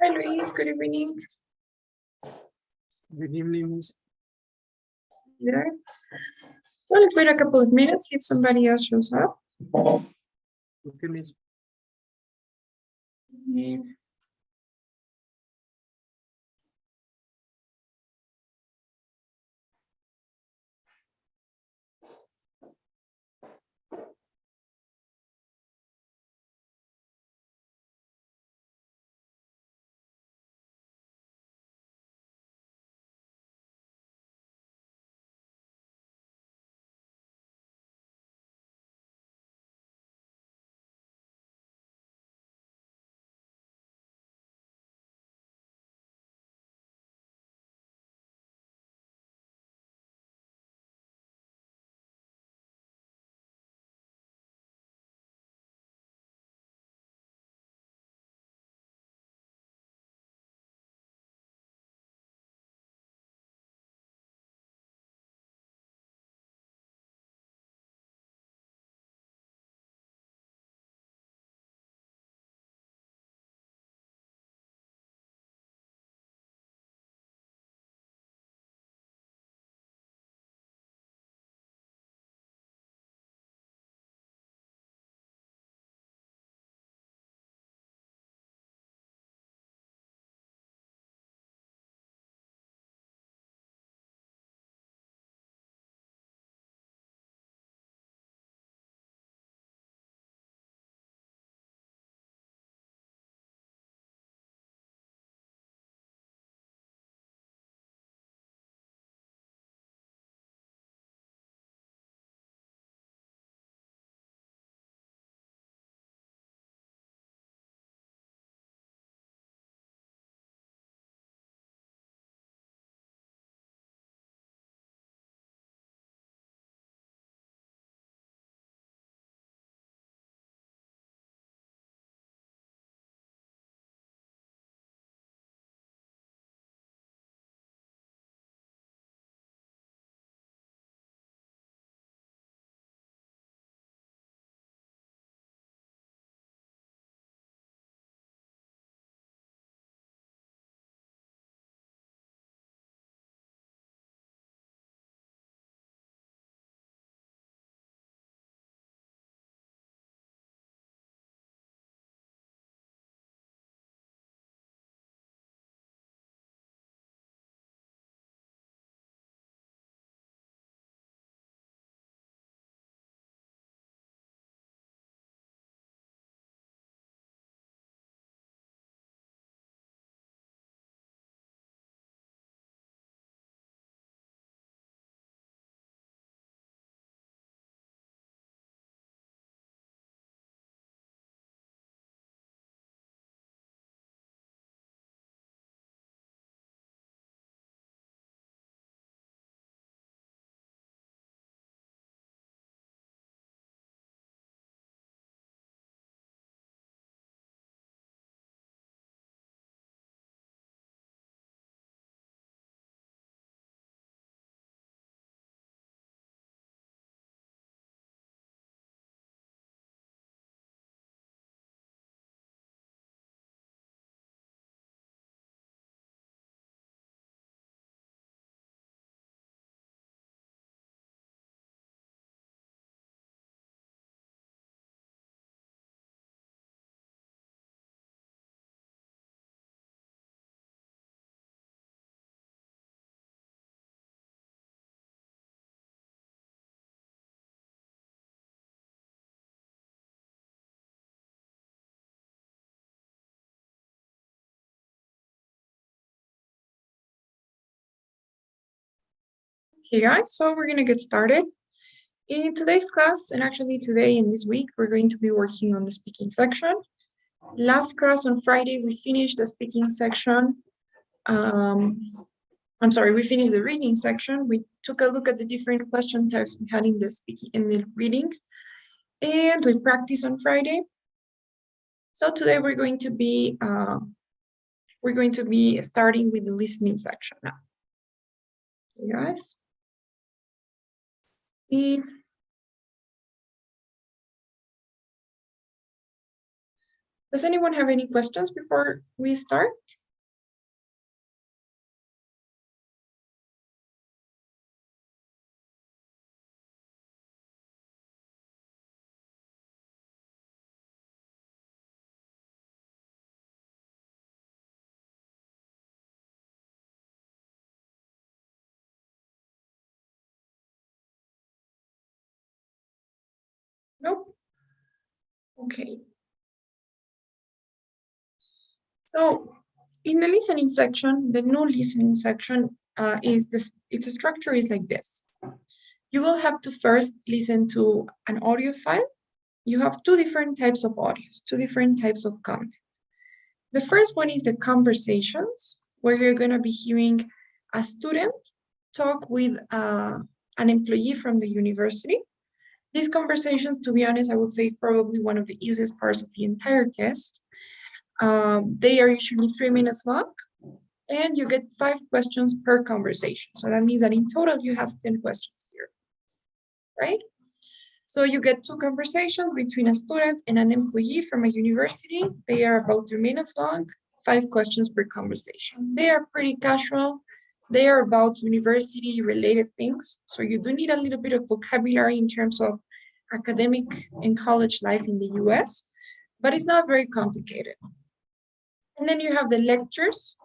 Hi, Luis. Good evening. Good evening, Miss. There. Well, let's wait a couple of minutes, see if somebody else shows up. Okay, Miss. Yeah. Okay, guys, so we're going to get started. In today's class, and actually today and this week, we're going to be working on the speaking section. Last class on Friday, we finished the speaking section. I'm sorry, we finished the reading section. We took a look at the different question types we had in the speaking and the reading, and we practiced on Friday. So today we're going to be starting with the listening section now. Okay, guys. Does anyone have any questions before we start? Nope. Okay. So in the listening section, the no listening section is this, its structure is like this. You will have to first listen to an audio file. You have two different types of audios, two different types of content. The first one is the conversations, where you're going to be hearing a student talk with an employee from the university. These conversations, to be honest, I would say is probably one of the easiest parts of the entire test. They are usually 3 minutes long, and you get 5 questions per conversation. So that means that in total, you have 10 questions here, right? So you get 2 conversations between a student and an employee from a university. They are about 3 minutes long, 5 questions per conversation. They are pretty casual. They are about university related things. So you do need a little bit of vocabulary in terms of academic and college life in the US, but it's not very complicated. And then you have the lectures,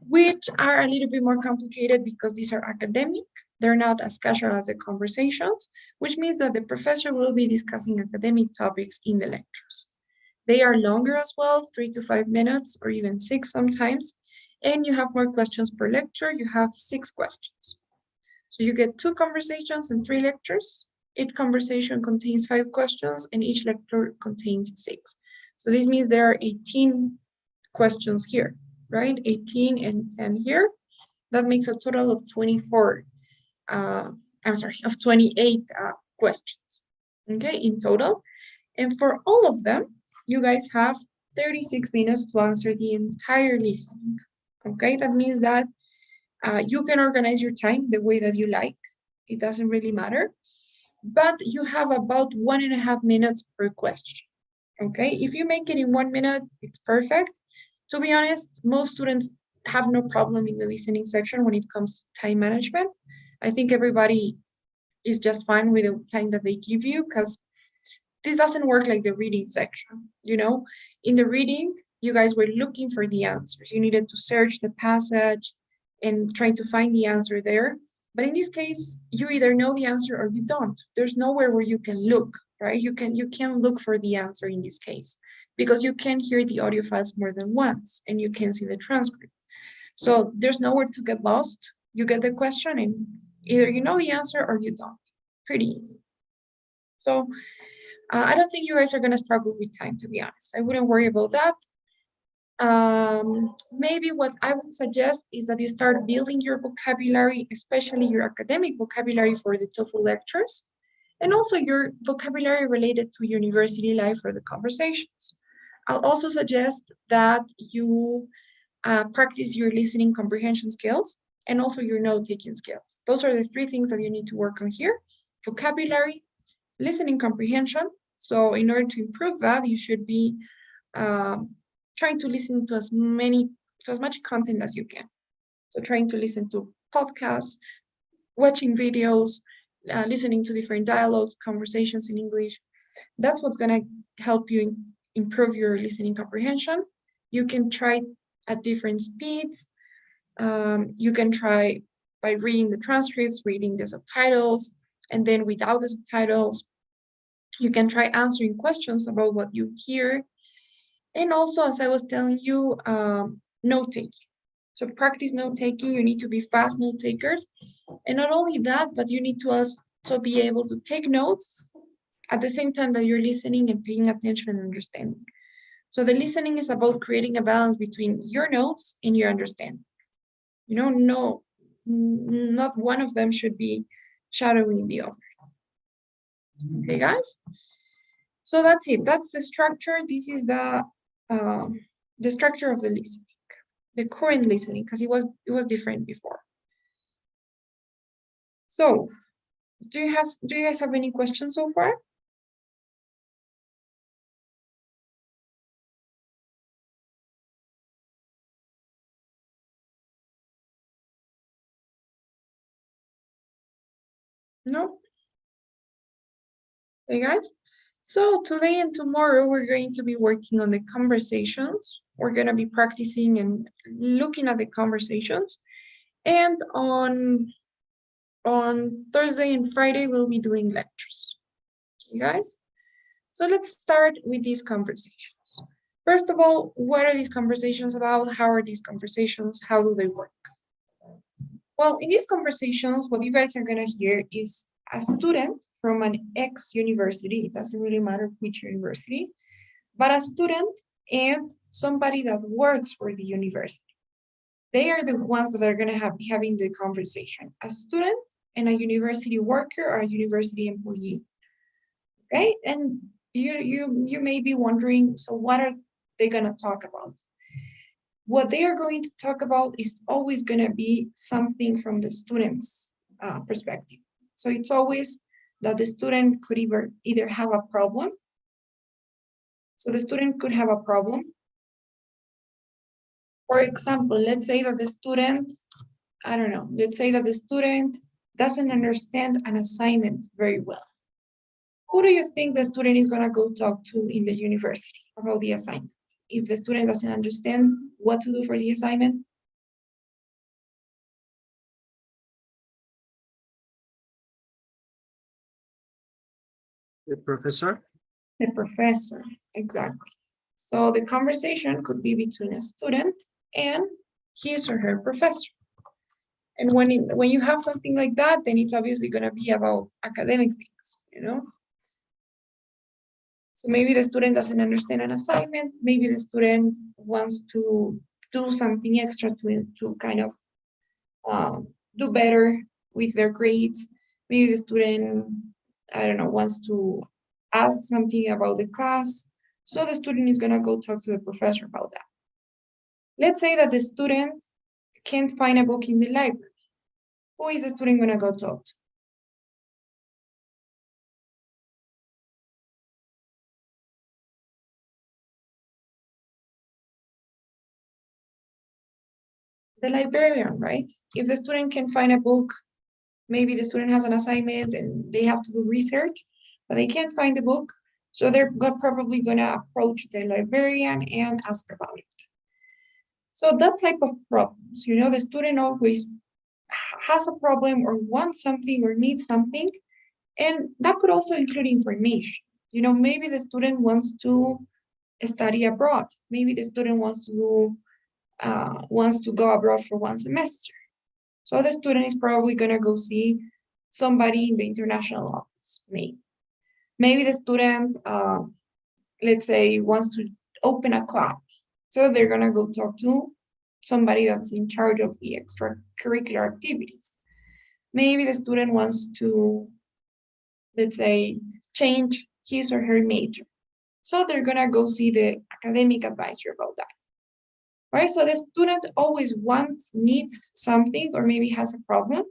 which are a little bit more complicated because these are academic. They're not as casual as the conversations, which means that the professor will be discussing academic topics in the lectures. They are longer as well, 3 to 5 minutes or even 6 sometimes. And you have more questions per lecture. You have 6 questions. So you get 2 conversations and 3 lectures. Each conversation contains 5 questions and each lecture contains 6. So this means there are 18 questions here, right? 18 and 10 here. That makes a total of 24, of 28 questions, okay, in total. And for all of them, you guys have 36 minutes to answer the entire listening, okay? That means that you can organize your time the way that you like. It doesn't really matter, but you have about 1.5 minutes per question, okay? If you make it in 1 minute, it's perfect. To be honest, most students have no problem in the listening section when it comes to time management. I think everybody is just fine with the time that they give you, because this doesn't work like the reading section. You know, in the reading, you guys were looking for the answers. You needed to search the passage and try to find the answer there. But in this case, you either know the answer or you don't. There's nowhere where you can look, right? You can't look for the answer in this case, because you can hear the audio files more than once and you can see the transcript. So there's nowhere to get lost. You get the question and either you know the answer or you don't. Pretty easy. So I don't think you guys are going to struggle with time, to be honest. I wouldn't worry about that. Maybe what I would suggest is that you start building your vocabulary, especially your academic vocabulary for the TOEFL lectures, and also your vocabulary related to university life or the conversations. I'll also suggest that you practice your listening comprehension skills and also your note-taking skills. Those are the 3 things that you need to work on here: vocabulary, listening comprehension. So in order to improve that, you should be trying to listen to as much content as you can. So trying to listen to podcasts, watching videos, listening to different dialogues, conversations in English. That's what's going to help you improve your listening comprehension. You can try at different speeds. You can try by reading the transcripts, reading the subtitles, and then without the subtitles. You can try answering questions about what you hear. And also, as I was telling you, note-taking. So practice note-taking. You need to be fast note-takers. And not only that, but you need to also be able to take notes at the same time that you're listening and paying attention and understanding. So the listening is about creating a balance between your notes and your understanding. You know, no, not one of them should be shadowing the other. Okay, guys? So that's it. That's the structure. This is the structure of the listening, the current listening, because it was different before. So, do you guys have any questions so far? No? Hey guys. So today and tomorrow we're going to be working on the conversations. We're going to be practicing and looking at the conversations. And on Thursday and Friday we'll be doing lectures. Okay, guys? So let's start with these conversations. First of all, what are these conversations about? How are these conversations? How do they work? Well, in these conversations, what you guys are going to hear is a student from an ex university, it doesn't really matter which university, but a student and somebody that works for the university. They are the ones that are going to be having the conversation, a student and a university worker or a university employee. Okay, and you may be wondering, so what are they going to talk about? What they are going to talk about is always going to be something from the student's perspective. So it's always that the student could either have a problem. So the student could have a problem. For example, let's say that the student, I don't know, let's say that the student doesn't understand an assignment very well. Who do you think the student is going to go talk to in the university about the assignment? If the student doesn't understand what to do for the assignment? The professor? The professor, exactly. So the conversation could be between a student and his or her professor. And when you have something like that, then it's obviously going to be about academic things, you know? So maybe the student doesn't understand an assignment, maybe the student wants to do something extra to kind of do better with their grades. Maybe the student, I don't know, wants to ask something about the class. So the student is going to go talk to the professor about that. Let's say that the student can't find a book in the library. Who is the student going to go talk to? The librarian, right? If the student can find a book, maybe the student has an assignment and they have to do research, but they can't find the book. So they're probably going to approach the librarian and ask about it. So that type of problems, you know, the student always has a problem or wants something or needs something. And that could also include information. You know, maybe the student wants to study abroad. Maybe the student wants to go abroad for one semester. So the student is probably going to go see somebody in the international office, maybe. Maybe the student, let's say, wants to open a club. So they're going to go talk to somebody that's in charge of the extracurricular activities. Maybe the student wants to, let's say, change his or her major. So they're going to go see the academic advisor about that. Right? So the student always needs something, or maybe has a problem.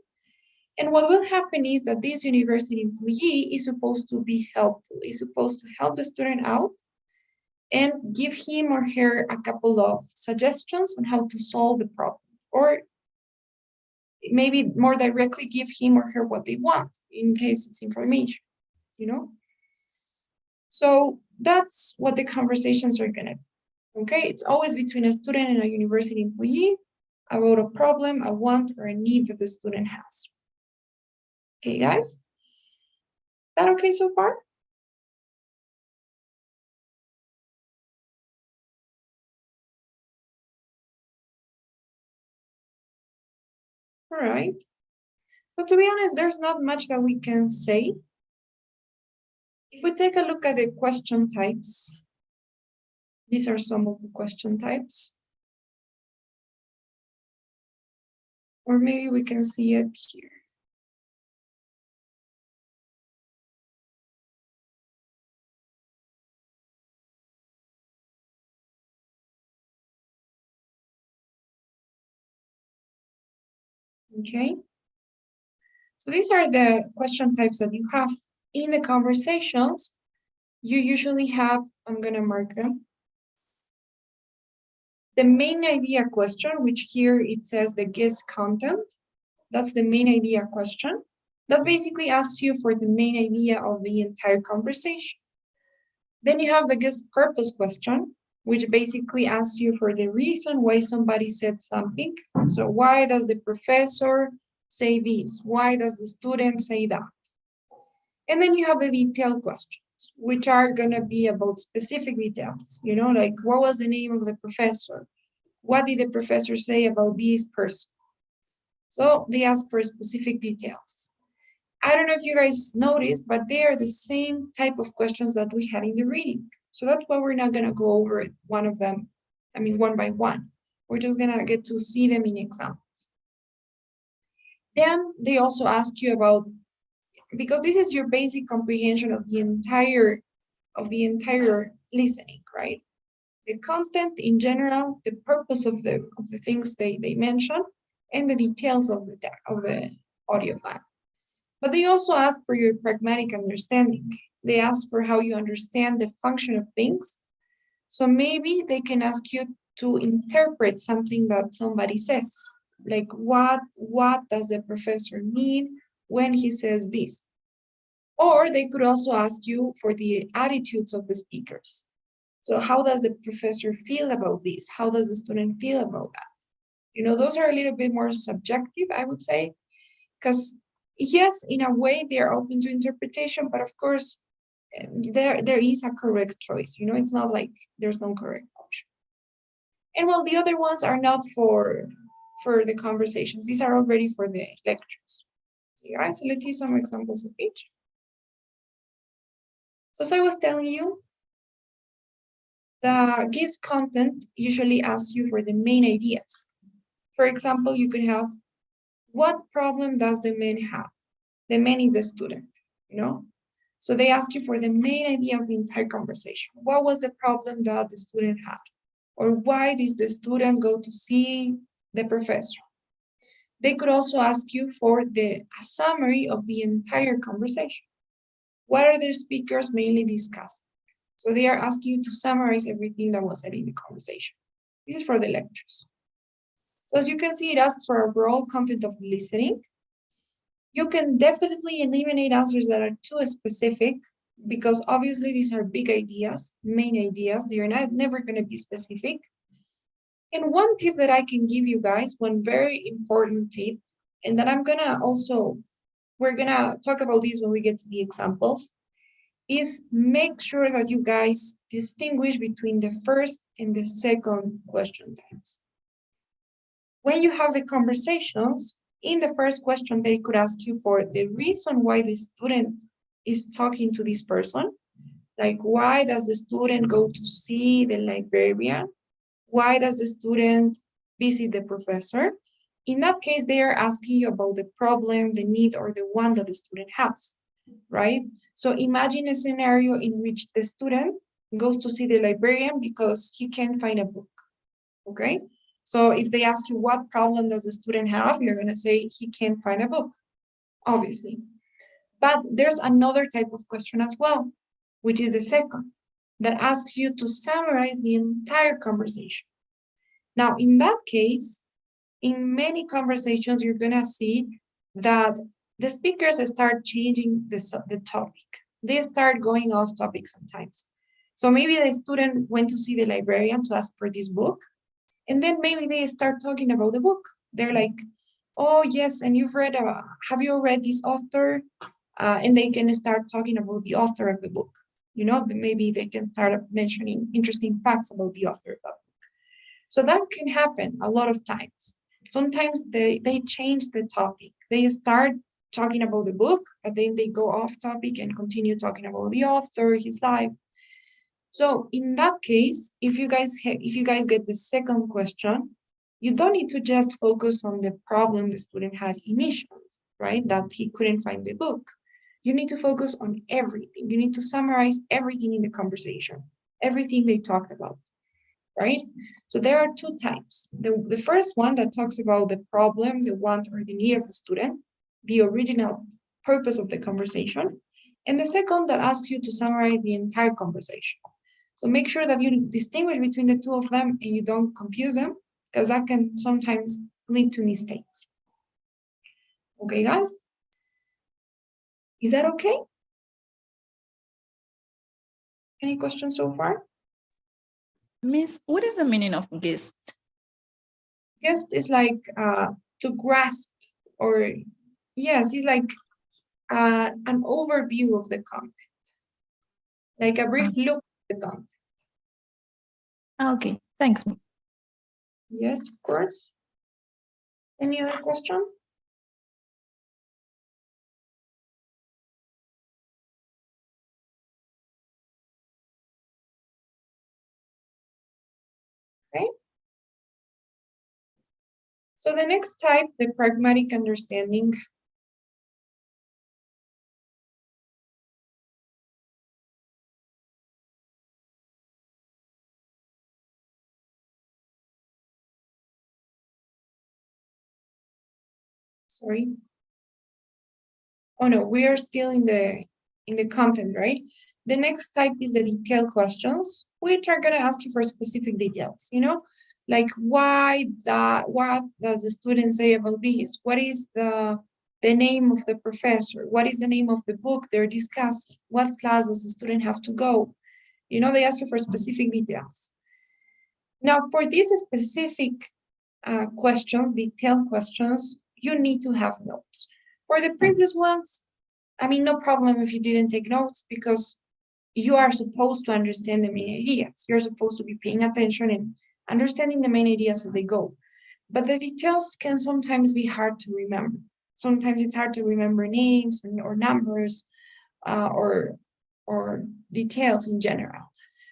And what will happen is that this university employee is supposed to be helpful, is supposed to help the student out and give him or her a couple of suggestions on how to solve the problem, or maybe more directly give him or her what they want in case it's information, you know? So that's what the conversations are gonna be, okay? It's always between a student and a university employee about a problem, a want, or a need that the student has. Okay, guys? Is that okay so far? All right. So to be honest, there's not much that we can say. If we take a look at the question types, these are some of the question types. Or maybe we can see it here. Okay. So these are the question types that you have in the conversations. You usually have, I'm gonna mark them. The main idea question, which here it says the guest content. That's the main idea question. That basically asks you for the main idea of the entire conversation. Then you have the guest purpose question, which basically asks you for the reason why somebody said something. So why does the professor say this? Why does the student say that? And then you have the detailed questions, which are going to be about specific details, like what was the name of the professor? What did the professor say about this person? So they ask for specific details. I don't know if you guys noticed, but they are the same type of questions that we had in the reading. So that's why we're not going to go over it, one by one. We're just going to get to see them in examples. Then they also ask you about, because this is your basic comprehension of the entire listening, right? The content in general, the purpose of the things they mention, and the details of the audio file. But they also ask for your pragmatic understanding. They ask for how you understand the function of things. So maybe they can ask you to interpret something that somebody says, like what does the professor mean when he says this? Or they could also ask you for the attitudes of the speakers. So how does the professor feel about this? How does the student feel about that? Those are a little bit more subjective, I would say, because yes, in a way, they are open to interpretation, but of course, there is a correct choice. It's not like there's no correct option. And well, the other ones are not for the conversations. These are already for the lectures. All right, so let's see some examples of each. So as I was telling you, the GIS content usually asks you for the main ideas. For example, you could have, what problem does the man have? The man is the student, So they ask you for the main idea of the entire conversation. What was the problem that the student had? Or why did the student go to see the professor? They could also ask you for a summary of the entire conversation. What are the speakers mainly discussing? So they are asking you to summarize everything that was said in the conversation. This is for the lectures. So as you can see, it asks for a broad content of listening. You can definitely eliminate answers that are too specific, because obviously these are big ideas, main ideas. They are never going to be specific. And one tip that I can give you guys, one very important tip, and that we're going to talk about this when we get to the examples, is make sure that you guys distinguish between the first and the second question types. When you have the conversations, in the first question, they could ask you for the reason why the student is talking to this person. Like, why does the student go to see the librarian? Why does the student visit the professor? In that case, they are asking you about the problem, the need, or the want that the student has, right? So imagine a scenario in which the student goes to see the librarian because he can't find a book, okay? So if they ask you what problem does the student have, you're gonna say he can't find a book, obviously. But there's another type of question as well, which is the second, that asks you to summarize the entire conversation. Now, in that case, in many conversations, you're gonna see that the speakers start changing the topic. They start going off topic sometimes. So maybe the student went to see the librarian to ask for this book, and then maybe they start talking about the book. They're like, oh yes, and have you read this author? And they can start talking about the author of the book. Maybe they can start mentioning interesting facts about the author of that book. So that can happen a lot of times. Sometimes they change the topic. They start talking about the book, but then they go off topic and continue talking about the author, his life. So in that case, if you guys get the second question, you don't need to just focus on the problem the student had initially, right? That he couldn't find the book. You need to focus on everything. You need to summarize everything in the conversation, everything they talked about, right? So there are two types. The first one that talks about the problem, the want, or the need of the student, the original purpose of the conversation, and the second that asks you to summarize the entire conversation. So make sure that you distinguish between the two of them and you don't confuse them, because that can sometimes lead to mistakes. Okay, guys? Is that okay? Any questions so far? Miss, what is the meaning of guest? Guest is like to grasp, or yes, it's like an overview of the content, like a brief look at the content. Okay, thanks, Miss. Yes, of course. Any other question? Okay. So the next type, the pragmatic understanding. Sorry. Oh no, we are still in the content, right? The next type is the detailed questions, which are gonna ask you for specific details, like what does the student say about this? What is the name of the professor? What is the name of the book they're discussing? What class does the student have to go? They ask you for specific details. Now, for these specific questions, detailed questions, you need to have notes. For the previous ones, I mean, no problem if you didn't take notes, because you are supposed to understand the main ideas. You're supposed to be paying attention and understanding the main ideas as they go. But the details can sometimes be hard to remember. Sometimes it's hard to remember names or numbers or details in general.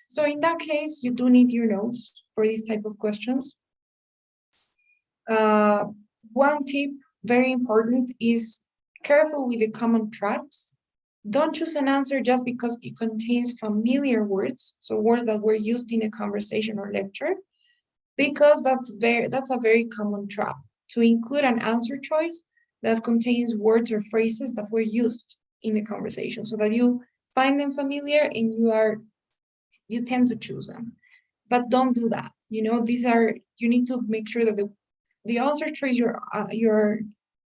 So in that case, you do need your notes for these type of questions. One tip, very important, is careful with the common traps. Don't choose an answer just because it contains familiar words, so words that were used in a conversation or lecture, because that's a very common trap, to include an answer choice that contains words or phrases that were used in the conversation, so that you find them familiar and you tend to choose them. But don't do that. You need to make sure that the answer choice you're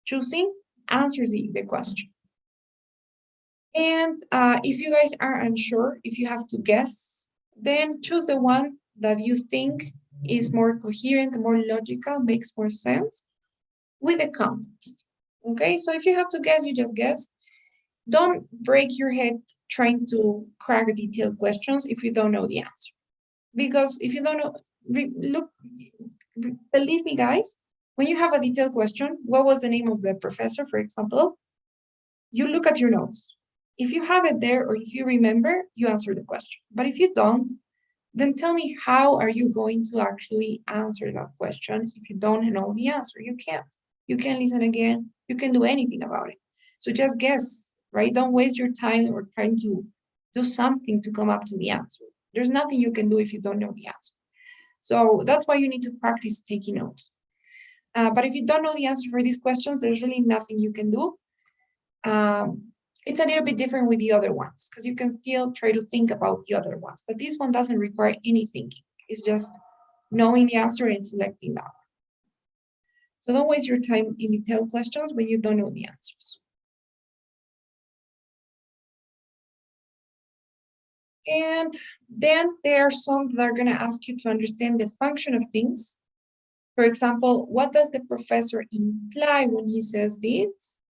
choosing answers the question. And if you guys are unsure, if you have to guess, then choose the one that you think is more coherent, more logical, makes more sense with the context. Okay, so if you have to guess, you just guess. Don't break your head trying to crack detailed questions if you don't know the answer. Because if you don't know, believe me, guys, when you have a detailed question, what was the name of the professor, for example, you look at your notes. If you have it there or if you remember, you answer the question. But if you don't, then tell me, how are you going to actually answer that question if you don't know the answer? You can't. You can listen again. You can do anything about it. So just guess, right? Don't waste your time or trying to do something to come up to the answer. There's nothing you can do if you don't know the answer. So that's why you need to practice taking notes. But if you don't know the answer for these questions, there's really nothing you can do. It's a little bit different with the other ones, because you can still try to think about the other ones, but this one doesn't require any thinking. It's just knowing the answer and selecting that. So don't waste your time in detailed questions when you don't know the answers. And then there are some that are going to ask you to understand the function of things. For example, what does the professor imply when he says this?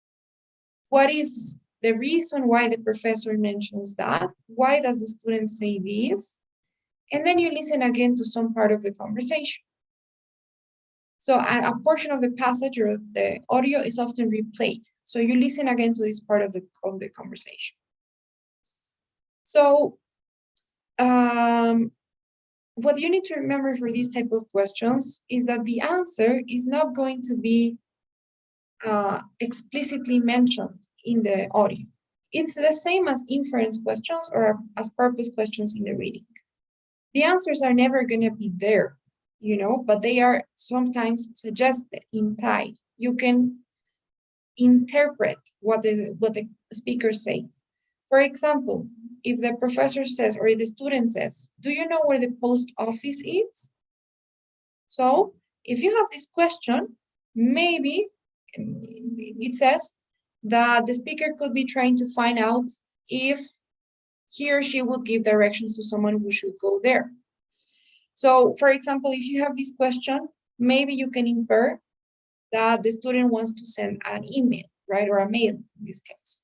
What is the reason why the professor mentions that? Why does the student say this? And then you listen again to some part of the conversation. So a portion of the passage or the audio is often replayed. So you listen again to this part of the conversation. So what you need to remember for these type of questions is that the answer is not going to be explicitly mentioned in the audio. It's the same as inference questions or as purpose questions in the reading. The answers are never going to be there, but they are sometimes suggested, implied. You can interpret what the speakers say. For example, if the professor says, or the student says, do you know where the post office is? So if you have this question, maybe it says, that the speaker could be trying to find out if he or she would give directions to someone who should go there. So, for example, if you have this question, maybe you can infer that the student wants to send an email, right, or a mail in this case.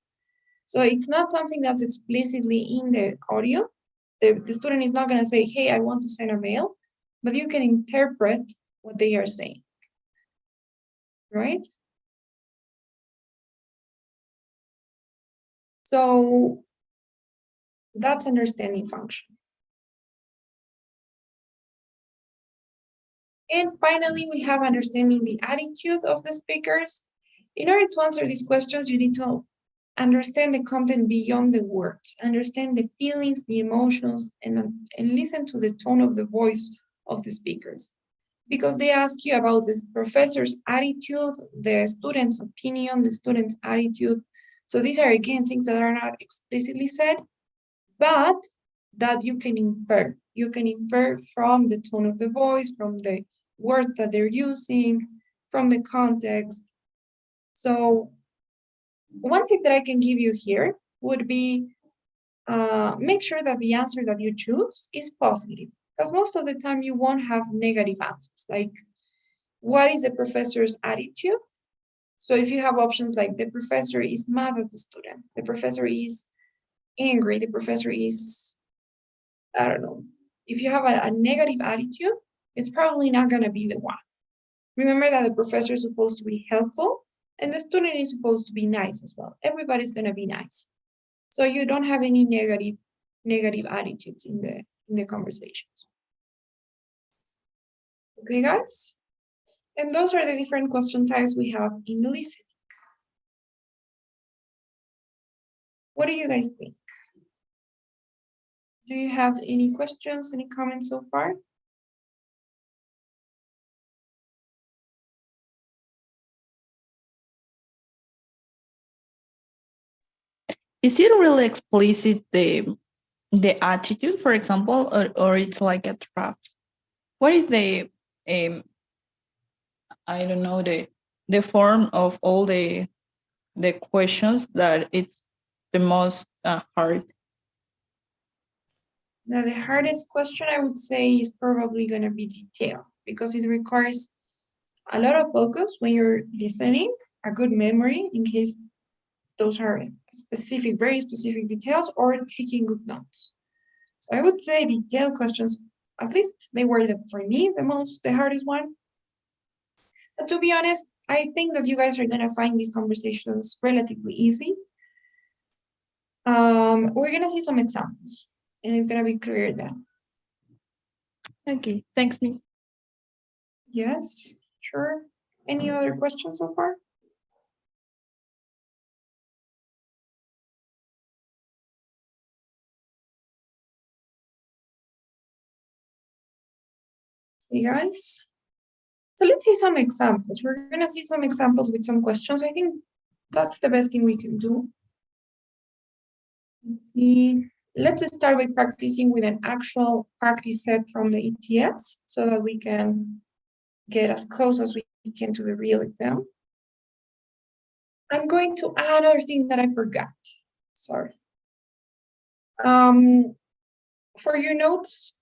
So it's not something that's explicitly in the audio. The student is not going to say, hey, I want to send a mail, but you can interpret what they are saying, right? So that's understanding function. And finally, we have understanding the attitude of the speakers. In order to answer these questions, you need to understand the content beyond the words, understand the feelings, the emotions, and listen to the tone of the voice of the speakers. Because they ask you about the professor's attitude, the student's opinion, the student's attitude. So these are, again, things that are not explicitly said, but that you can infer. You can infer from the tone of the voice, from the words that they're using, from the context. So one tip that I can give you here would be make sure that the answer that you choose is positive, because most of the time you won't have negative answers, like what is the professor's attitude? So if you have options like the professor is mad at the student, the professor is angry, the professor is, I don't know. If you have a negative attitude, it's probably not going to be the one. Remember that the professor is supposed to be helpful and the student is supposed to be nice as well. Everybody's going to be nice. So you don't have any negative attitudes in the conversations. Okay, guys? And those are the different question types we have in listening. What do you guys think? Do you have any questions, any comments so far? Is it really explicit the attitude, for example, or it's like a trap? What is the I don't know, the form of all the questions that it's the most hard? Now, the hardest question I would say is probably going to be detail, because it requires a lot of focus when you're listening, a good memory in case those are specific, very specific details, or taking good notes. So I would say detailed questions, at least they were for me the hardest one. But to be honest, I think that you guys are gonna find these conversations relatively easy. We're gonna see some examples, and it's gonna be clear then. Okay, thanks, Miss. Yes, sure. Any other questions so far? Hey guys. So let's see some examples. We're gonna see some examples with some questions. I think that's the best thing we can do. Let's see. Let's start by practicing with an actual practice set from the ETS so that we can get as close as we can to the real exam. I'm going to add another thing that I forgot. Sorry. For your notes,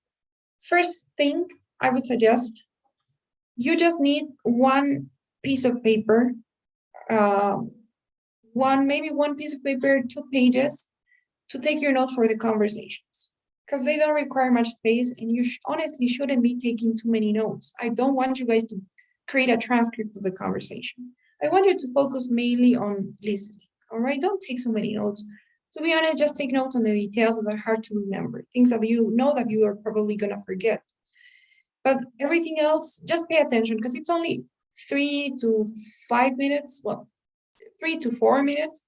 first thing I would suggest, you just need one piece of paper, maybe one piece of paper, 2 pages, to take your notes for the conversations, because they don't require much space, and you honestly shouldn't be taking too many notes. I don't want you guys to create a transcript of the conversation. I want you to focus mainly on listening, all right? Don't take so many notes. To be honest, just take notes on the details that are hard to remember, things that you know that you are probably gonna forget. But everything else, just pay attention, because it's only 3 to 5 minutes, well, 3 to 4 minutes.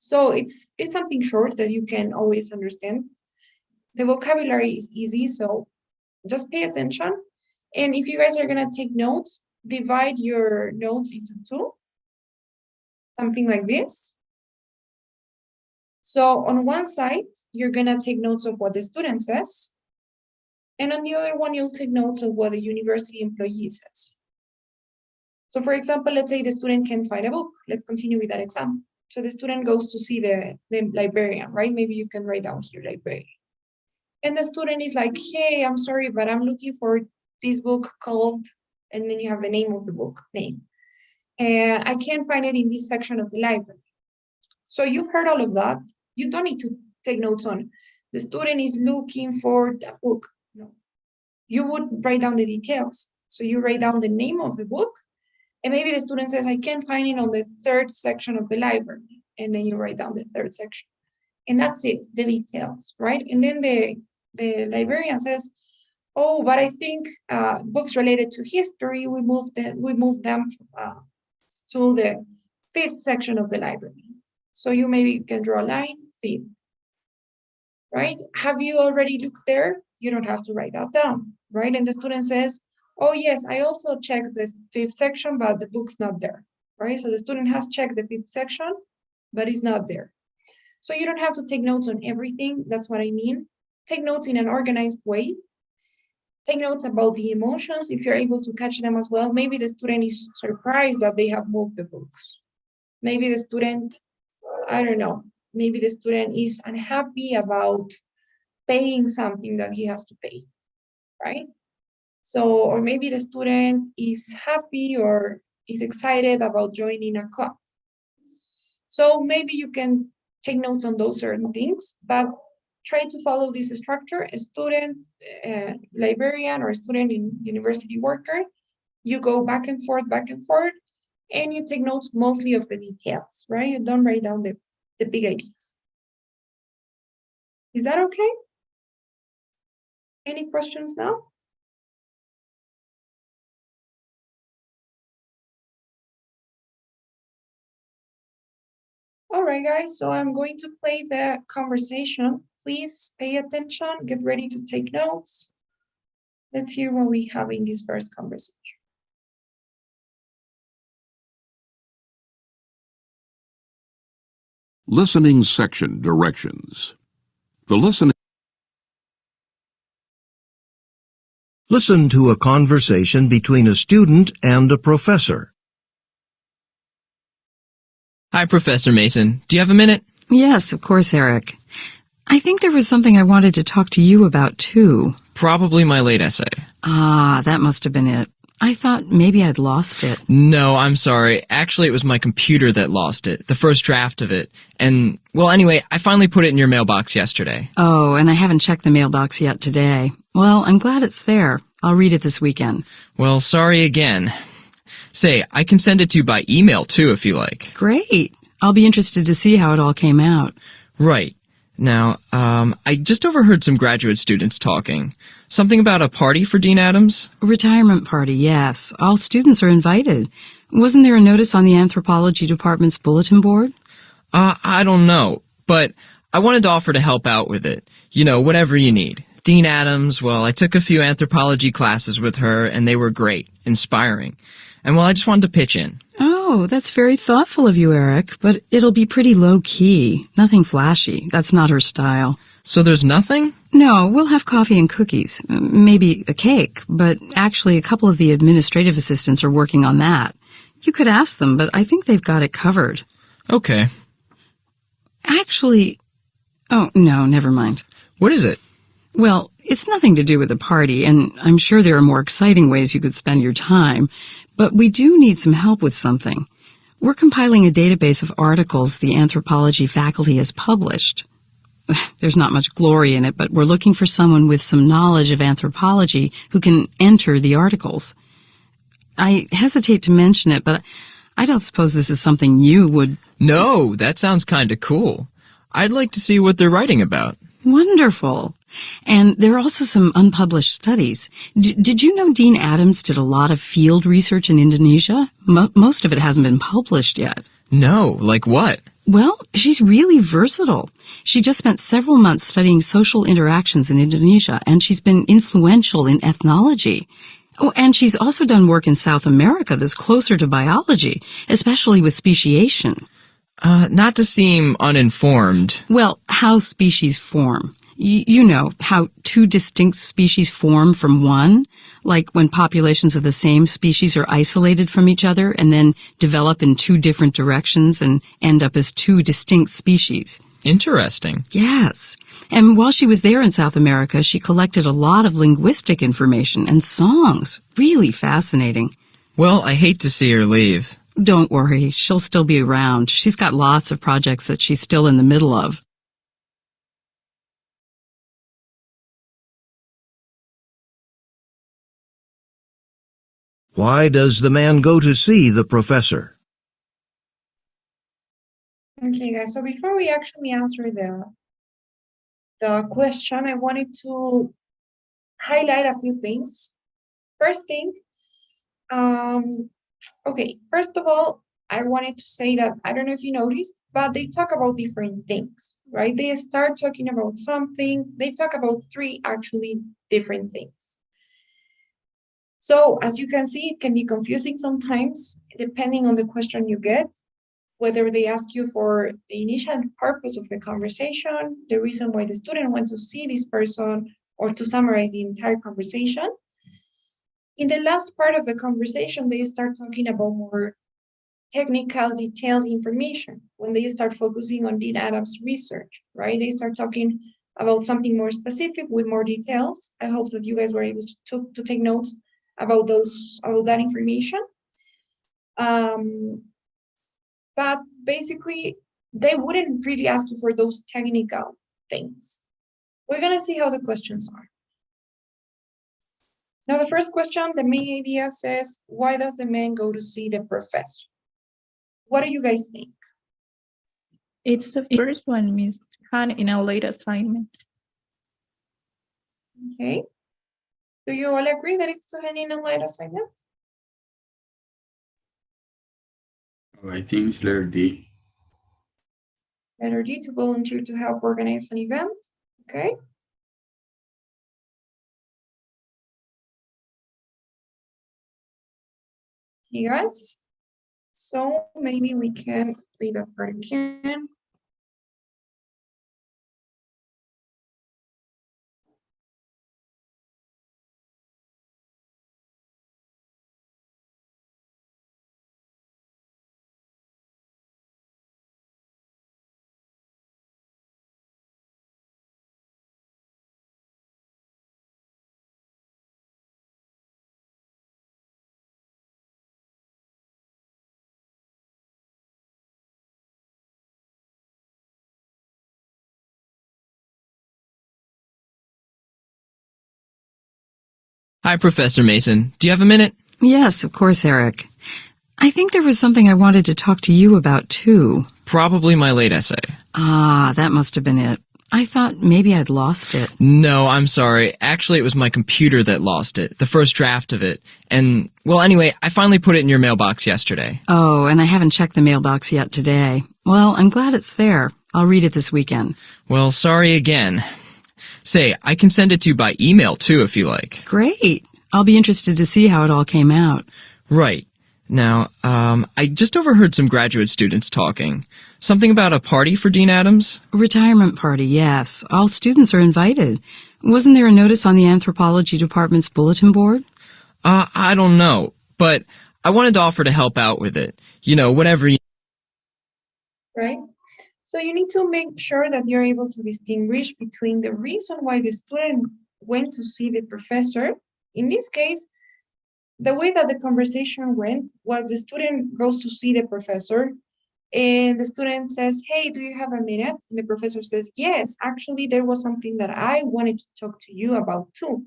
So it's something short that you can always understand. The vocabulary is easy, so just pay attention. And if you guys are gonna take notes, divide your notes into 2, something like this. So on one side, you're gonna take notes of what the student says, and on the other one, you'll take notes of what the university employee says. So for example, let's say the student can't find a book. Let's continue with that example. So the student goes to see the librarian, right? Maybe you can write down here librarian. And the student is like, hey, I'm sorry, but I'm looking for this book called, and then you have the name of the book, name. And I can't find it in this section of the library. So you've heard all of that. You don't need to take notes on the student is looking for the book. No. You would write down the details. So you write down the name of the book, and maybe the student says, I can't find it on the third section of the library. And then you write down the third section. And that's it, the details, right? And then the librarian says, oh, but I think books related to history, we moved them to the fifth section of the library. So you maybe can draw a line, fifth, right? Have you already looked there? You don't have to write that down, right? And the student says, oh yes, I also checked the fifth section, but the book's not there, right? So the student has checked the fifth section, but it's not there. So you don't have to take notes on everything. That's what I mean. Take notes in an organized way. Take notes about the emotions if you're able to catch them as well. Maybe the student is surprised that they have moved the books. Maybe the student, I don't know, maybe the student is unhappy about paying something that he has to pay, right? So, or maybe the student is happy or is excited about joining a club. So maybe you can take notes on those certain things, but try to follow this structure. A student, librarian, or a student in university worker, you go back and forth, and you take notes mostly of the details, right? You don't write down the big ideas. Is that okay? Any questions now? All right, guys, so I'm going to play the conversation. Please pay attention, get ready to take notes. Let's hear what we have in this first conversation. Listening section directions. The listening. Listen to a conversation between a student and a professor. Hi, Professor Mason. Do you have a minute? Yes, of course, Eric. I think there was something I wanted to talk to you about, too. Probably my late essay. Ah, that must have been it. I thought maybe I'd lost it. No, I'm sorry. Actually, it was my computer that lost it, the first draft of it. And, well, anyway, I finally put it in your mailbox yesterday. Oh, and I haven't checked the mailbox yet today. Well, I'm glad it's there. I'll read it this weekend. Well, sorry again. Say, I can send it to you by email, too, if you like. Great. I'll be interested to see how it all came out. Right. Now, I just overheard some graduate students talking. Something about a party for Dean Adams? A retirement party, yes. All students are invited. Wasn't there a notice on the anthropology department's bulletin board? I don't know, but I wanted to offer to help out with it. You know, whatever you need. Dean Adams, well, I took a few anthropology classes with her, and they were great, inspiring. And, well, I just wanted to pitch in. Oh, that's very thoughtful of you, Eric, but it'll be pretty low-key. Nothing flashy. That's not her style. So there's nothing? No, we'll have coffee and cookies. Maybe a cake, but actually a couple of the administrative assistants are working on that. You could ask them, but I think they've got it covered. Okay. Actually, oh, no, never mind. What is it? Well, it's nothing to do with the party, and I'm sure there are more exciting ways you could spend your time, but we do need some help with something. We're compiling a database of articles the anthropology faculty has published. There's not much glory in it, but we're looking for someone with some knowledge of anthropology who can enter the articles. I hesitate to mention it, but I don't suppose this is something you would... No, that sounds kind of cool. I'd like to see what they're writing about. Wonderful. And there are also some unpublished studies. Did you know Dean Adams did a lot of field research in Indonesia? Most of it hasn't been published yet. No, like what? Well, she's really versatile. She just spent several months studying social interactions in Indonesia, and she's been influential in ethnology. Oh, and she's also done work in South America that's closer to biology, especially with speciation. Not to seem uninformed. Well, how species form. You know how two distinct species form from one, like when populations of the same species are isolated from each other and then develop in two different directions and end up as two distinct species. Interesting. Yes. And while she was there in South America, she collected a lot of linguistic information and songs. Really fascinating. Well, I hate to see her leave. Don't worry, she'll still be around. She's got lots of projects that she's still in the middle of. Why does the man go to see the professor? Okay, guys, so before we actually answer the question, I wanted to highlight a few things. First thing, okay, first of all, I wanted to say that, I don't know if you noticed, but they talk about different things, right? They start talking about something, they talk about three actually different things. So as you can see, it can be confusing sometimes, depending on the question you get, whether they ask you for the initial purpose of the conversation, the reason why the student went to see this person, or to summarize the entire conversation. In the last part of the conversation, they start talking about more technical, detailed information. When they start focusing on Dean Adams' research, right? They start talking about something more specific with more details. I hope that you guys were able to take notes about that information. But basically, they wouldn't really ask you for those technical things. We're gonna see how the questions are. Now, the first question, the main idea says, why does the man go to see the professor? What do you guys think? It's the first one, Miss Han, in a late assignment. Okay. Do you all agree that it's to hand in a light assignment? I think it's letter D. Letter D, to volunteer to help organize an event. Okay. You guys, so maybe we can leave that part again. Hi, Professor Mason. Do you have a minute? Yes, of course, Eric. I think there was something I wanted to talk to you about, too. Probably my late essay. Ah, that must have been it. I thought maybe I'd lost it. No, I'm sorry. Actually, it was my computer that lost it, the first draft of it. And, well, anyway, I finally put it in your mailbox yesterday. Oh, and I haven't checked the mailbox yet today. Well, I'm glad it's there. I'll read it this weekend. Well, sorry again. Say, I can send it to you by email, too, if you like. Great. I'll be interested to see how it all came out. Right. Now, I just overheard some graduate students talking. Something about a party for Dean Adams? Retirement party, yes. All students are invited. Wasn't there a notice on the anthropology department's bulletin board? I don't know, but I wanted to offer to help out with it. You know, whatever you... Right? So you need to make sure that you're able to distinguish between the reason why the student went to see the professor. In this case, the way that the conversation went was the student goes to see the professor and the student says, hey, do you have a minute? And the professor says, yes, actually, there was something that I wanted to talk to you about too.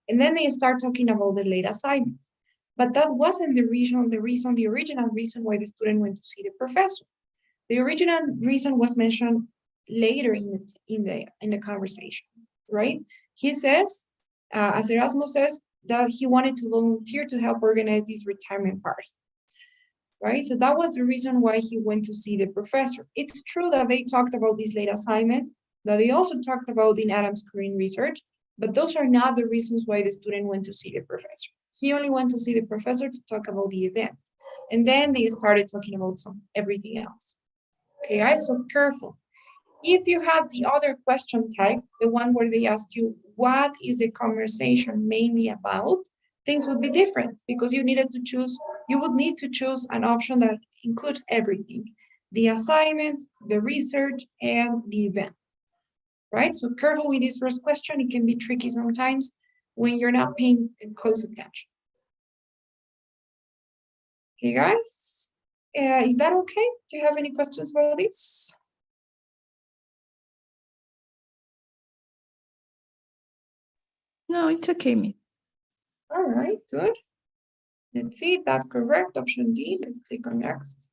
And then they start talking about the late assignment. But that wasn't the original reason why the student went to see the professor. The original reason was mentioned later in the conversation, right? He says, as Erasmus says, that he wanted to volunteer to help organize this retirement party, right? So that was the reason why he went to see the professor. It's true that they talked about this late assignment, that they also talked about Dean Adams' current research, but those are not the reasons why the student went to see the professor. He only went to see the professor to talk about the event. And then they started talking about everything else. Okay, guys, so careful. If you had the other question type, the one where they ask you, what is the conversation mainly about? Things would be different because you would need to choose an option that includes everything, the assignment, the research, and the event, right? So careful with this first question. It can be tricky sometimes when you're not paying close attention. Okay, guys, is that okay? Do you have any questions about this? No, it's okay, Miss. All right, good. Let's see if that's correct. Option D. Let's click on next.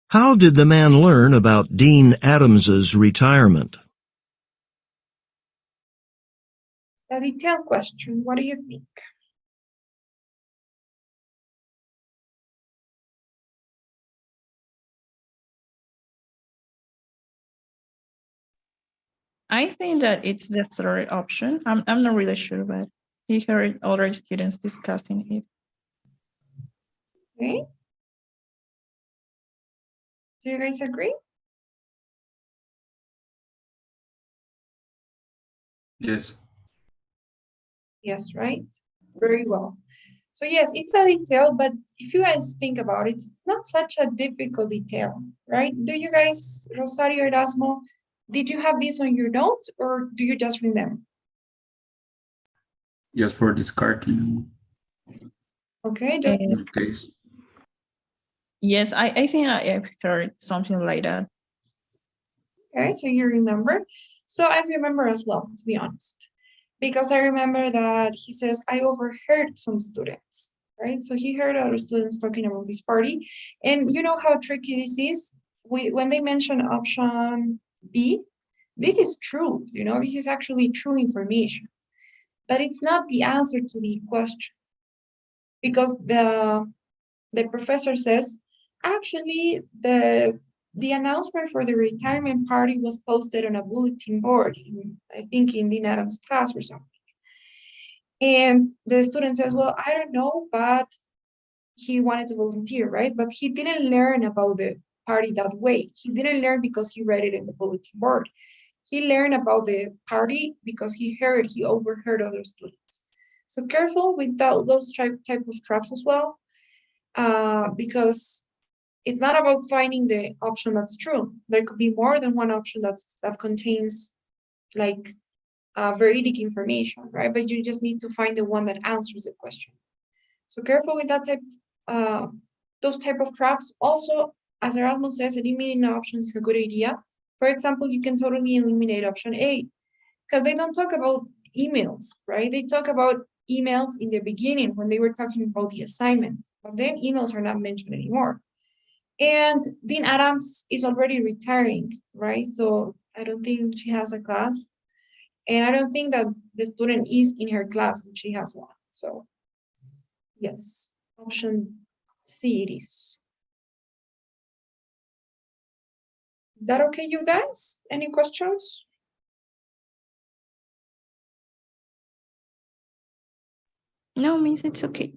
How did the man learn about Dean Adams's retirement? A detailed question. What do you think? I think that it's the third option. I'm not really sure, but he heard other students discussing it. Okay. Do you guys agree? Yes. Yes, right? Very well. So yes, it's a detail, but if you guys think about it, it's not such a difficult detail, right? Do you guys, Rosario, Erasmo, did you have this on your notes or do you just remember? Just for discarding Okay, just And case. yes, I think I've heard something like that. okay, so you remember. So I remember as well, to be honest, because I remember that he says, I overheard some students, right? So he heard other students talking about this party. And you know how tricky this is? When they mention option B, this is true, this is actually true information, but it's not the answer to the question because the professor says, actually, the announcement for the retirement party was posted on a bulletin board, I think in Dean Adams' class or something. And the student says, well, I don't know, but he wanted to volunteer, right? But he didn't learn about the party that way. He didn't learn because he read it in the bulletin board. He learned about the party because he overheard other students. So careful with those type of traps as well, because it's not about finding the option that's true. There could be more than one option that contains like veridic information, right? But you just need to find the one that answers the question. So careful with that those type of traps. Also, as Erasmus says, eliminating options is a good idea. For example, you can totally eliminate option A because they don't talk about emails, right? They talk about emails in the beginning when they were talking about the assignment, but then emails are not mentioned anymore. And Dean Adams is already retiring, right? So I don't think she has a class. And I don't think that the student is in her class if she has one. So yes, option C it is. Is that okay, you guys? Any questions? No, Miss, it's okay.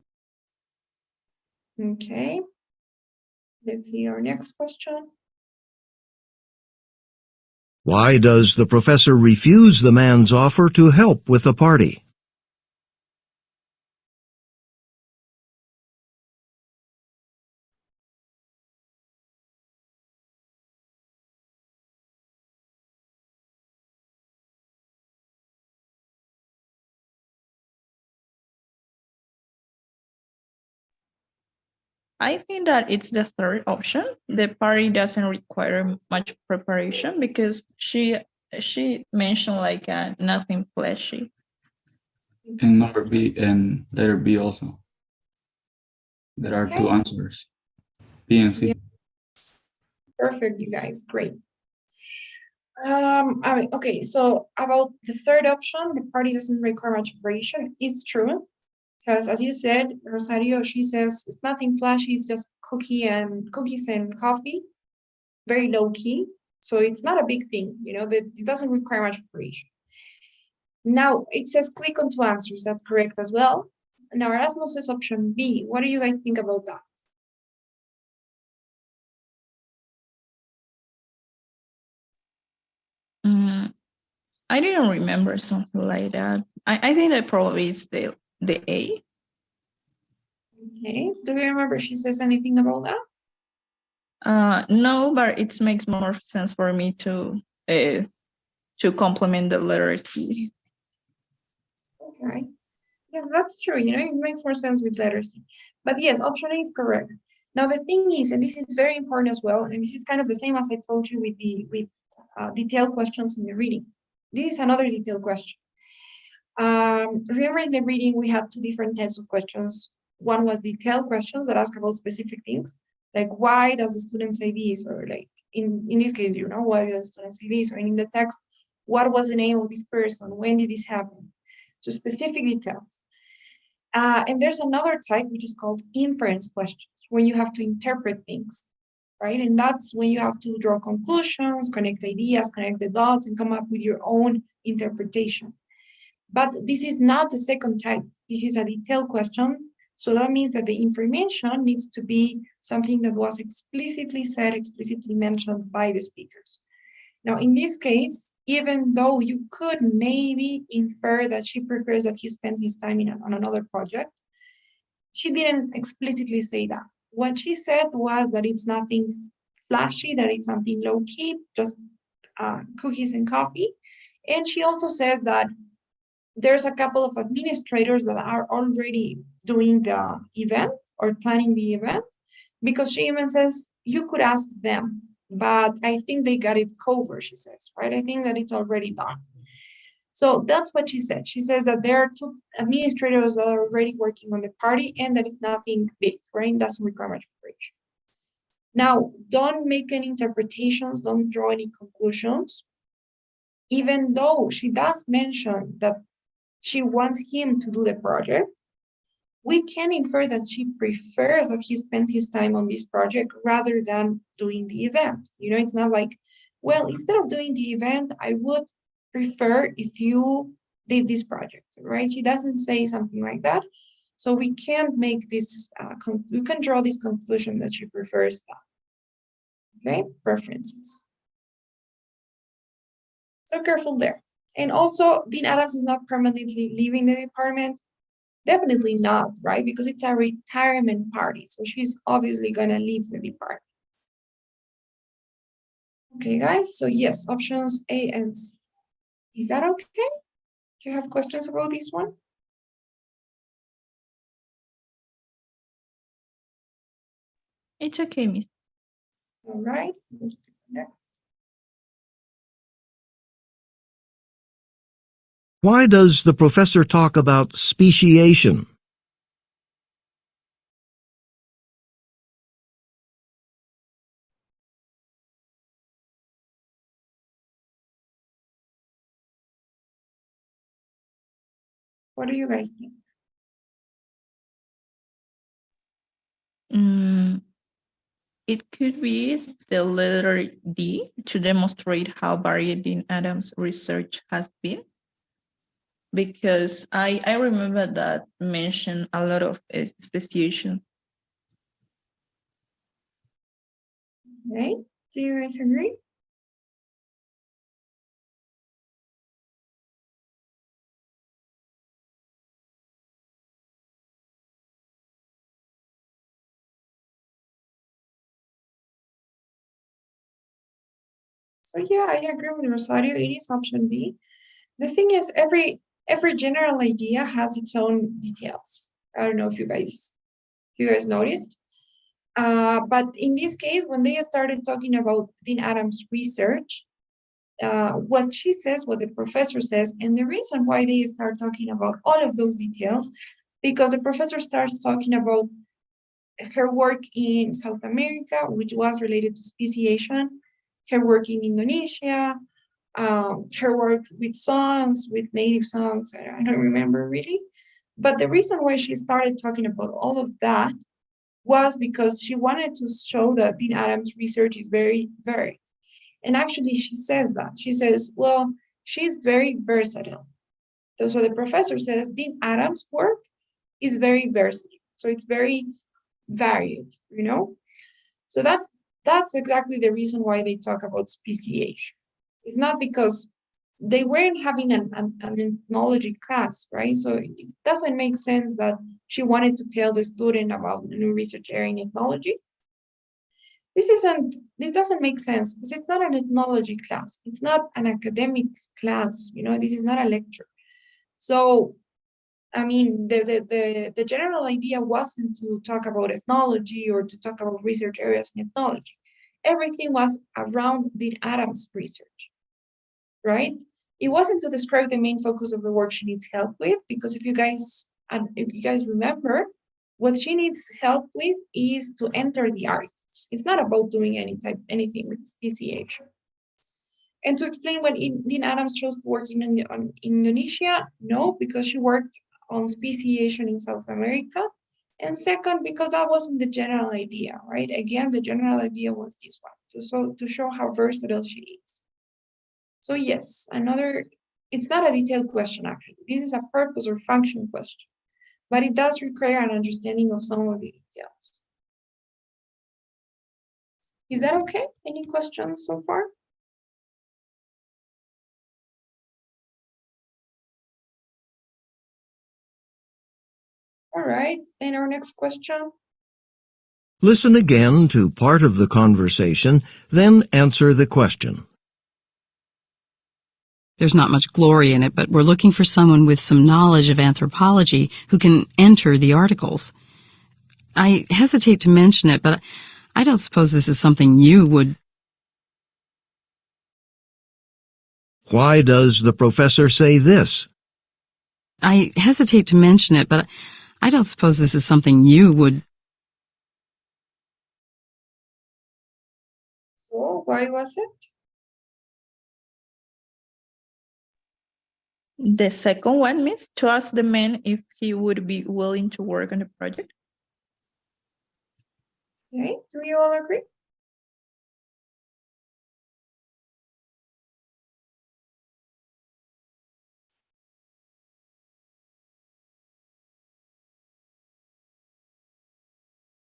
Okay. Let's see our next question. Why does the professor refuse the man's offer to help with the party? I think that it's the third option. The party doesn't require much preparation because she mentioned like nothing flashy. And number B and letter B also. There are two Okay. answers. B and C. Yeah. Perfect, you guys. Great. Okay, so about the third option, the party doesn't require much preparation. It's true. Because as you said, Rosario, she says it's nothing flashy, it's just cookies and coffee, very low key. So it's not a big thing, that it doesn't require much preparation. Now it says click on two answers. That's correct as well. Now Erasmus says option B. What do you guys think about that? I didn't remember something like that. I think that probably it's the A. Okay, do you remember she says anything about that? No, but it makes more sense for me to complement the letter C. Okay. Yes, that's true. It makes more sense with letter C. But yes, option A is correct. Now the thing is, and this is very important as well, and this is kind of the same as I told you with detailed questions in the reading. This is another detailed question. Remember in the reading we had two different types of questions. One was detailed questions that ask about specific things, like why does the student say this, or like in this case, why does the student say this, or in the text, what was the name of this person, when did this happen? So specific details. And there's another type which is called inference questions, when you have to interpret things, right? And that's when you have to draw conclusions, connect ideas, connect the dots, and come up with your own interpretation. But this is not the second type. This is a detailed question. So that means that the information needs to be something that was explicitly said, explicitly mentioned by the speakers. Now, in this case, even though you could maybe infer that she prefers that he spends his time on another project, she didn't explicitly say that. What she said was that it's nothing flashy, that it's something low-key, just cookies and coffee. And she also says that there's a couple of administrators that are already doing the event or planning the event, because she even says you could ask them, but I think they got it covered, she says, right? I think that it's already done. So that's what she said. She says that there are two administrators that are already working on the party and that it's nothing big, right? It doesn't require much preparation. Now, don't make any interpretations, don't draw any conclusions, even though she does mention that she wants him to do the project. We can infer that she prefers that he spend his time on this project rather than doing the event. It's not like, well, instead of doing the event, I would prefer if you did this project, right? She doesn't say something like that. So we can't make this, we can draw this conclusion that she prefers that. Okay, preferences. So careful there. And also, Dean Adams is not permanently leaving the department. Definitely not, right? Because it's a retirement party. So she's obviously gonna leave the department. Okay, guys. So yes, options A and C. Is that okay? Do you have questions about this one? It's okay, Miss. All right. Next. Why does the professor talk about speciation? What do you guys think? It could be the letter D, to demonstrate how varied Dean Adams' research has been. Because I remember that mentioned a lot of speciation. Okay. Do you guys agree? So yeah, I agree with Rosario. It is option D. The thing is, every general idea has its own details. I don't know if you guys noticed. But in this case, when they started talking about Dean Adams' research, what she says, what the professor says, and the reason why they start talking about all of those details, because the professor starts talking about her work in South America, which was related to speciation, her work in Indonesia, her work with songs, with native songs, I don't remember really. But the reason why she started talking about all of that was because she wanted to show that Dean Adams' research is very varied. And actually, she says that. She says, well, she's very versatile. So the professor says Dean Adams' work is very versatile. So it's very varied, So that's exactly the reason why they talk about speciation. It's not because they weren't having an ethnology class, right? So it doesn't make sense that she wanted to tell the student about the new research area in ethnology. This doesn't make sense because it's not an ethnology class. It's not an academic class, this is not a lecture. So, I mean, the general idea wasn't to talk about ethnology or to talk about research areas in ethnology. Everything was around Dean Adams' research, right? It wasn't to describe the main focus of the work she needs help with, because if you guys remember, what she needs help with is to enter the articles. It's not about doing anything with speciation. And to explain when Dean Adams chose to work on Indonesia, no, because she worked on speciation in South America. And second, because that wasn't the general idea, right? Again, the general idea was this one, to show how versatile she is. So yes, it's not a detailed question actually. This is a purpose or function question, but it does require an understanding of some of the details. Is that okay? Any questions so far? All right, and our next question. Listen again to part of the conversation, then answer the question. There's not much glory in it, but we're looking for someone with some knowledge of anthropology who can enter the articles. I hesitate to mention it, but I don't suppose this is something you would. Why does the professor say this? I hesitate to mention it, but I don't suppose this is something you would. Oh, why was it? The second one, Miss, to ask the man if he would be willing to work on the project. Okay, do you all agree?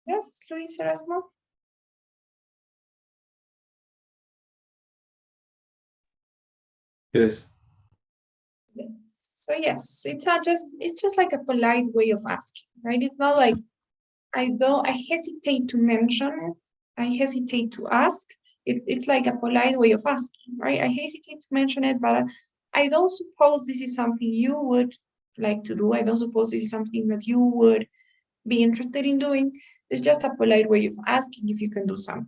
Yes, Luis Erasmo? Yes. Yes. So yes, it's just like a polite way of asking, right? It's not like I hesitate to mention it. I hesitate to ask. It's like a polite way of asking, right? I hesitate to mention it, but I don't suppose this is something you would like to do. I don't suppose this is something that you would be interested in doing. It's just a polite way of asking if you can do something.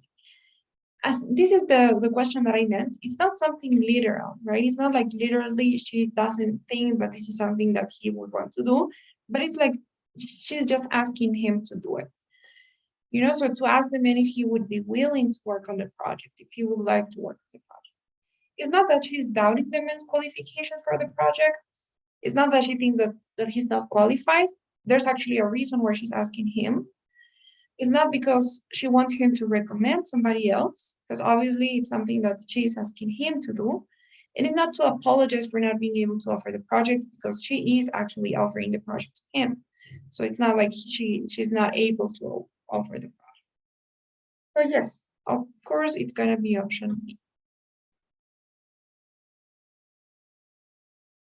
As this is the question that I meant, it's not something literal, right? It's not like literally she doesn't think that this is something that he would want to do, but it's like she's just asking him to do it. So to ask the man if he would be willing to work on the project, if he would like to work on the project. It's not that she's doubting the man's qualification for the project. It's not that she thinks that he's not qualified. There's actually a reason why she's asking him. It's not because she wants him to recommend somebody else, because obviously it's something that she's asking him to do. And it's not to apologize for not being able to offer the project, because she is actually offering the project to him. So it's not like she's not able to offer the project. So yes, of course, it's going to be option B.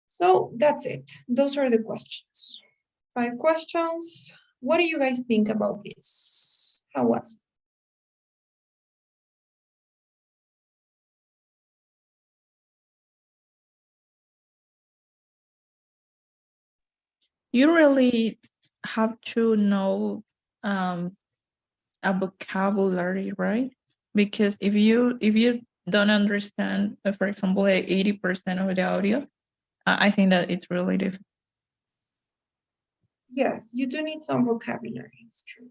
So that's it. Those are the questions. 5 questions. What do you guys think about this? How was it? You really have to know a vocabulary, right? Because if you don't understand, for example, 80% of the audio, I think that it's really difficult. Yes, you do need some vocabulary. It's true.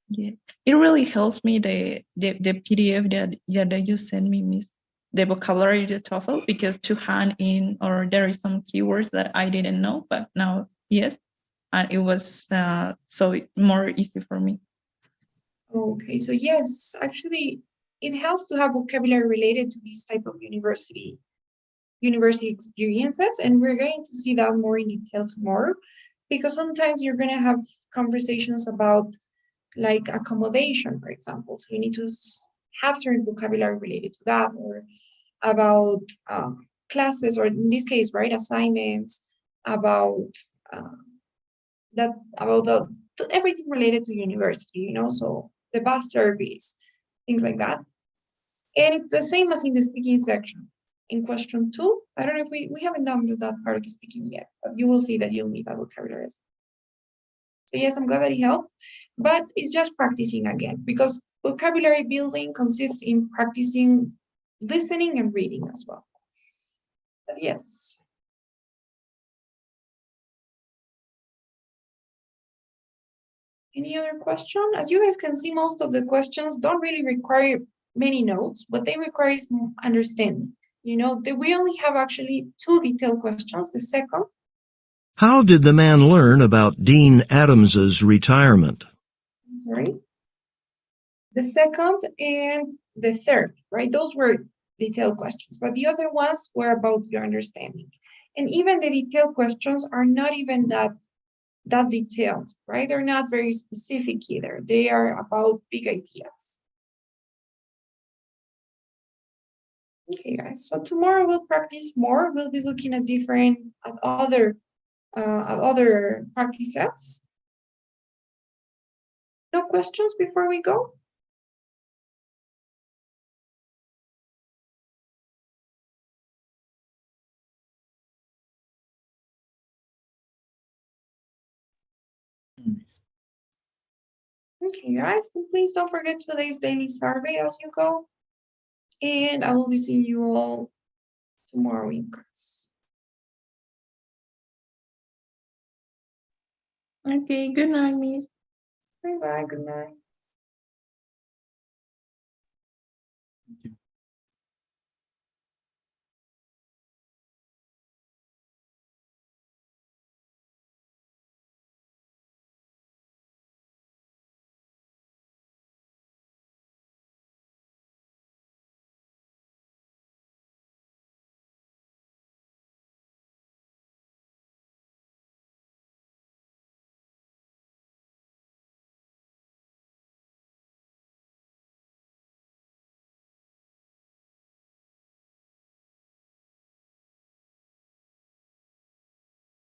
Yeah, it really helps me the PDF that you send me, Miss, the vocabulary, the TOEFL, because to hand in, or there is some keywords that I didn't know, but now yes, and it was so more easy for me. Okay, so yes, actually, it helps to have vocabulary related to this type of university experiences, and we're going to see that more in detail tomorrow, because sometimes you're going to have conversations about like accommodation, for example. So you need to have certain vocabulary related to that, or about classes, or in this case, right, assignments, about everything related to university, so the bus service, things like that. And it's the same as in the speaking section. In question 2, I don't know if we haven't done that part of the speaking yet, but you will see that you'll need that vocabulary. So yes, I'm glad that it helped, but it's just practicing again, because vocabulary building consists in practicing listening and reading as well. But yes. Any other question? As you guys can see, most of the questions don't really require many notes. What they require is understanding. We only have actually 2 detailed questions. The second. How did the man learn about Dean Adams's retirement? Right. The second and the third, right? Those were detailed questions, but the other ones were about your understanding. And even the detailed questions are not even that detailed, right? They're not very specific either. They are about big ideas. Okay, guys, so tomorrow we'll practice more. We'll be looking at other practice sets. No questions before we go? Okay, guys, so please don't forget today's daily survey as you go. And I will be seeing you all tomorrow in class. Okay, good night, Miss. Bye-bye, good night.